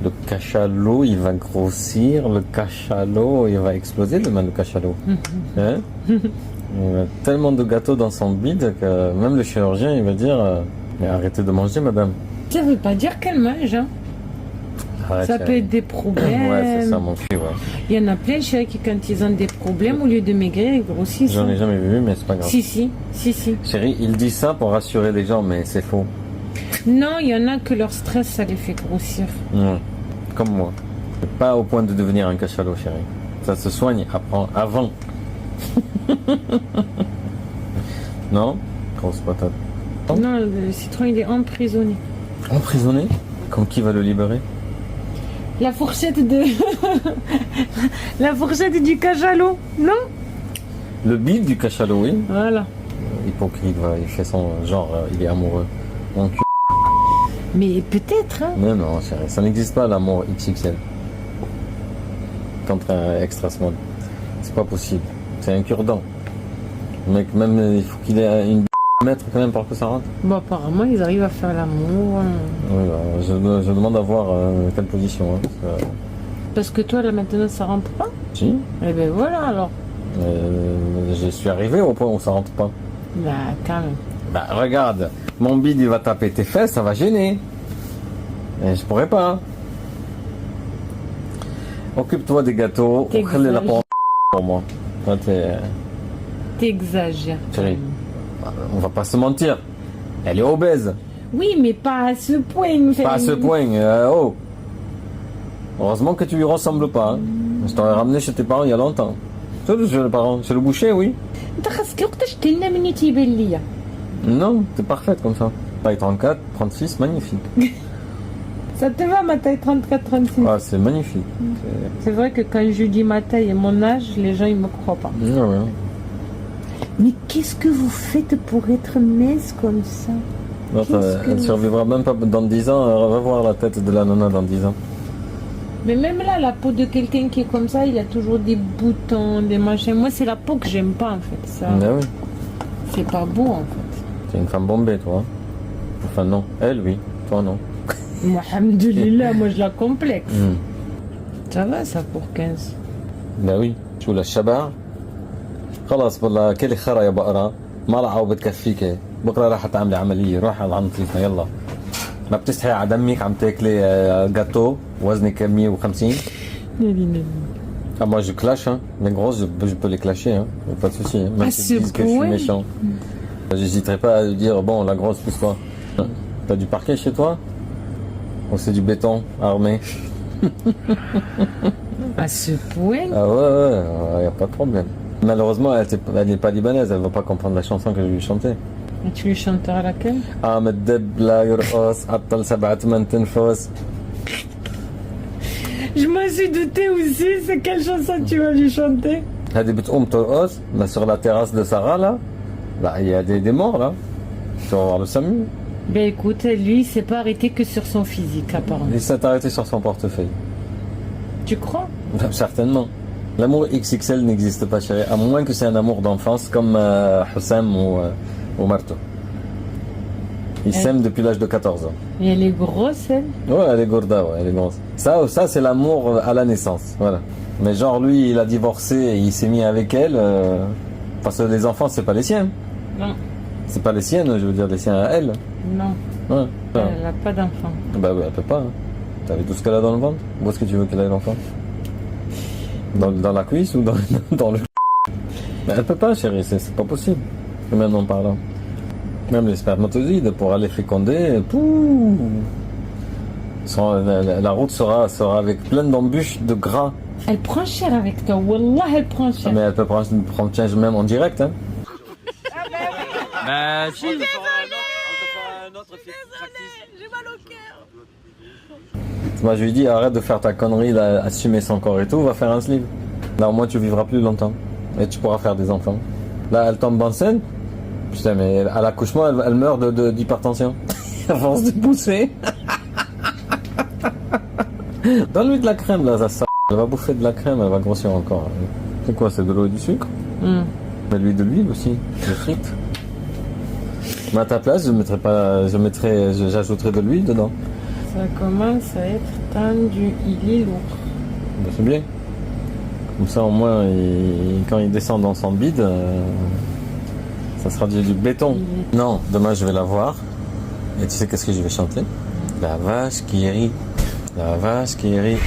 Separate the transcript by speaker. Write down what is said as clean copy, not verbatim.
Speaker 1: Le cachalot, il va grossir. Le cachalot, il va exploser demain, le cachalot. Hein? Il a tellement de gâteaux dans son bide que même le chirurgien, il va dire mais arrêtez de manger, madame.
Speaker 2: Ça veut pas dire qu'elle mange, hein.
Speaker 1: Arrête,
Speaker 2: Ça peut être des problèmes.
Speaker 1: Ouais, c'est ça, mon cul, ouais.
Speaker 2: Il y en a plein, chérie, qui quand ils ont des problèmes, au lieu de maigrir, ils grossissent.
Speaker 1: J'en ai jamais vu, mais c'est pas grave.
Speaker 2: Si.
Speaker 1: Chérie, il dit ça pour rassurer les gens, mais c'est faux.
Speaker 2: Non, il y en a que leur stress, ça les fait grossir.
Speaker 1: Ouais. Comme moi. Pas au point de devenir un cachalot, chérie. Ça se soigne avant. Non? Grosse patate.
Speaker 2: Non, le citron, il est emprisonné.
Speaker 1: Emprisonné? Comme qui va le libérer?
Speaker 2: La fourchette de... La fourchette du cachalot, non?
Speaker 1: Le bide du cachalot, oui.
Speaker 2: Voilà.
Speaker 1: Hypocrite, voilà, il fait son genre, il est amoureux. Mon cul.
Speaker 2: Mais peut-être, hein.
Speaker 1: Mais non, chérie, ça n'existe pas l'amour XXL. Contre un extra small. C'est pas possible. C'est un cure-dent. Mec, même, il faut qu'il ait une mètre quand même pour que ça rentre.
Speaker 2: Bon, apparemment, ils arrivent à faire l'amour.
Speaker 1: Oui, bah, je demande à voir quelle position. Hein,
Speaker 2: Parce que toi, là, maintenant, ça rentre pas?
Speaker 1: Si.
Speaker 2: Eh ben voilà, alors.
Speaker 1: Je suis arrivé au point où ça rentre pas.
Speaker 2: Bah, quand même.
Speaker 1: Bah, regarde, mon bide, il va taper tes fesses, ça va gêner. Et je pourrais pas. Occupe-toi des gâteaux.
Speaker 2: T'exagères.
Speaker 1: Pour moi. Toi,
Speaker 2: T'exagères.
Speaker 1: Chérie, on va pas se mentir. Elle est obèse.
Speaker 2: Oui, mais pas à ce point.
Speaker 1: Pas à ce point. Oh. Heureusement que tu lui ressembles pas. Hein. Je t'aurais ramené chez tes parents il y a longtemps. Chez le parent, chez le boucher, oui.
Speaker 2: انت خاصك وقتاش تلنا مني تيبان ليا.
Speaker 1: Non, t'es parfaite comme ça. Taille 34, 36, magnifique.
Speaker 2: Ça te va ma taille 34-36?
Speaker 1: Ah, c'est magnifique.
Speaker 2: C'est vrai que quand je dis ma taille et mon âge, les gens ils me croient pas.
Speaker 1: Ouais.
Speaker 2: Mais qu'est-ce que vous faites pour être mince comme ça?
Speaker 1: Non, elle survivra même pas dans 10 ans. Va voir la tête de la nana dans 10 ans.
Speaker 2: Mais même là, la peau de quelqu'un qui est comme ça, il a toujours des boutons, des machins. Moi, c'est la peau que j'aime pas en fait. Ça,
Speaker 1: Ben oui.
Speaker 2: c'est pas beau en fait.
Speaker 1: C'est une femme bombée, toi. Hein. Enfin, non. Elle, oui. Toi, non.
Speaker 2: Moi, alhamdoulilah, moi je la complexe. Ça va ça pour 15.
Speaker 1: Ben oui. شو للشبع خلاص والله كلي خرا يا بقرة ما رح عوض بتكفيك بكره راح تعملي عملية روح على نظيفنا يلا ما بتستحي على دمك عم تاكلي جاتو وزنك 150. Ah, moi je clash, hein. Les grosses je peux les clasher, hein. Pas de souci. Hein. Même si ils disent que je suis méchant. J'hésiterai pas à dire bon la grosse plus toi. T'as du parquet chez toi? Ou c'est du béton armé?
Speaker 2: À ce point?
Speaker 1: Ah ouais, y a pas de problème. Malheureusement, elle n'est pas libanaise, elle va pas comprendre la chanson que je lui chantais.
Speaker 2: Et tu lui chanteras laquelle?
Speaker 1: عم تدب لا يرقص عطل 7-8 تنفس.
Speaker 2: Je m'en suis douté aussi, c'est quelle chanson tu vas lui chanter?
Speaker 1: هذه بتقوم ترقص là sur la terrasse de Sarah là. Là, il y a des morts là. Tu vas voir le SAMU.
Speaker 2: Ben écoute, lui, il s'est pas arrêté que sur son physique apparemment.
Speaker 1: Il s'est arrêté sur son portefeuille.
Speaker 2: Tu crois?
Speaker 1: Certainement. L'amour XXL n'existe pas, chérie, à moins que c'est un amour d'enfance comme Hussam ou Marto. Ils s'aiment depuis l'âge de 14 ans.
Speaker 2: Et elle est grosse, elle?
Speaker 1: Ouais, elle est gourda, ouais, elle est grosse. Ça c'est l'amour à la naissance, voilà. Mais genre, lui, il a divorcé et il s'est mis avec elle, parce que les enfants, c'est pas les siens.
Speaker 2: Non.
Speaker 1: C'est pas les siennes, je veux dire, les siens à elle.
Speaker 2: Non.
Speaker 1: Ouais.
Speaker 2: Elle n'a pas d'enfant.
Speaker 1: Bah oui, elle peut pas. Hein. T'as vu tout ce qu'elle a dans le ventre? Où est-ce que tu veux qu'elle ait l'enfant? Dans la cuisse ou dans le... Mais elle peut pas, chérie, c'est pas possible. Humainement parlant. Même les spermatozoïdes, pour aller féconder, pouh, la route sera avec plein d'embûches de gras.
Speaker 2: Elle prend cher avec toi, wallah, elle prend cher.
Speaker 1: Mais elle peut prendre cher même en direct. Hein.
Speaker 3: Bah si.
Speaker 2: J'ai mal au cœur.
Speaker 1: Moi je lui dis arrête de faire ta connerie, là, assumer son corps et tout, va faire un slip. Là au moins tu vivras plus longtemps. Et tu pourras faire des enfants. Là elle tombe enceinte. Putain mais à l'accouchement elle meurt d'hypertension. À force de pousser. Donne-lui de la crème là, ça. Elle va bouffer de la crème, elle va grossir encore. C'est quoi, c'est de l'eau et du sucre? Mais lui de l'huile aussi, de frites. Mais à ta place, j'ajouterais de l'huile dedans.
Speaker 2: Ça commence à être tendu. Il est lourd.
Speaker 1: Ben, c'est bien. Comme ça, au moins, quand il descend dans son bide, ça sera du béton. Non, demain, je vais la voir. Et tu sais qu'est-ce que je vais chanter? La vache qui rit. La vache qui rit.